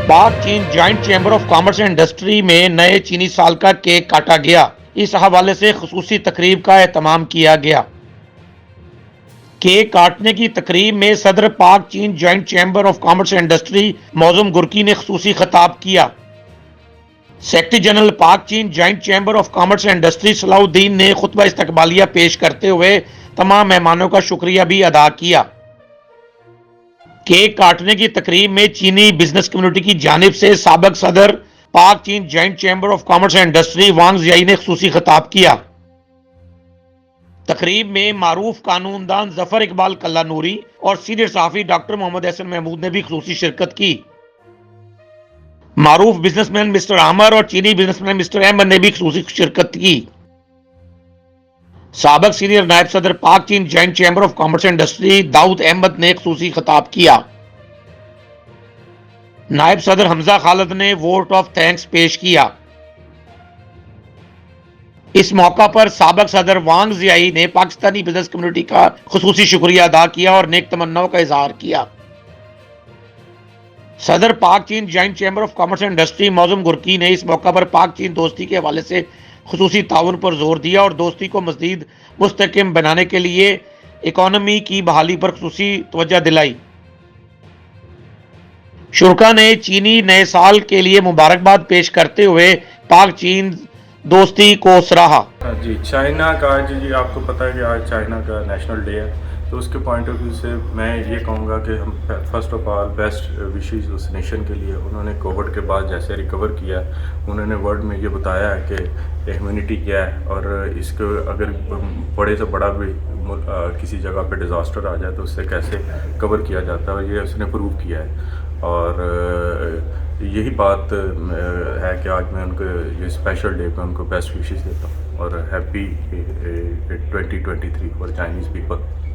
پاک China joint chamber of commerce and industry میں نئے چینی سال کا کیک کاٹا گیا۔ اس حوالے سے خصوصی تقریب کا اہتمام کیا گیا۔ کیک کاٹنے کی تقریب میں صدر Pak China joint chamber of commerce and industry موزم گرکی نے خصوصی خطاب کیا۔ Secretary general Pak China joint chamber of commerce and industry Salah Uddin نے خطبہ استقبالیہ پیش کرتے ہوئے تمام مہمانوں کا شکریہ بھی ادا کیا۔ کیک کاٹنے کی تقریب میں چینی بزنس کمیونٹی کی جانب سے سابق صدر Pak China joint chamber of commerce and industry Wang زیائی نے خصوصی خطاب کیا۔ تقریب میں معروف قانون دان ظفر اقبال کلہ نوری اور سینئر صحافی ڈاکٹر محمد احسن محمود نے بھی خصوصی شرکت کی۔ معروف بزنس مین مسٹر عامر اور چینی بزنس مین مسٹر احمد نے بھی خصوصی شرکت کی۔ سابق سینئر نائب صدر Pak China joint chamber of commerce and industry Dawood Ahmed نے خصوصی خطاب کیا۔ نائب صدر حمزہ خالد نے ووٹ آف تھینکس پیش کیا۔ اس موقع پر سابق صدر وانگ زیائی نے پاکستانی بزنس کمیونٹی کا خصوصی شکریہ ادا کیا اور نیک تمناؤں کا اظہار کیا۔ صدر Pak China joint chamber of commerce and industry موزم گرکی نے اس موقع پر پاک چین دوستی کے حوالے سے خصوصی تعاون پر زور دیا اور دوستی کو مزید مستحکم بنانے کے لیے اکانومی کی بحالی پر خصوصی توجہ دلائی۔ شرکا نے چینی نئے سال کے لیے مبارکباد پیش کرتے ہوئے پاک چین دوستی کو سراہا۔ جی چائنا کا جی آپ کو پتہ ہے کہ آج چائنا کا نیشنل ڈے ہے، تو اس کے پوائنٹ آف ویو سے میں یہ کہوں گا کہ ہم first of all best wishes اس نیشن کے لیے۔ انہوں نے کووڈ کے بعد جیسے ریکور کیا، انہوں نے ورلڈ میں یہ بتایا ہے کہ ہیومینٹی کیا ہے، اور اس کو اگر بڑے سے بڑا بھی کسی جگہ پہ ڈیزاسٹر آ جائے تو اس سے کیسے کور کیا جاتا ہے، یہ اس نے پروو کیا ہے۔ اور یہی بات ہے کہ آج میں ان کو یہ اسپیشل ڈے پہ ان کو بیسٹ وشیز دیتا ہوں اور ہیپی 2023 فار چائنیز پیپل۔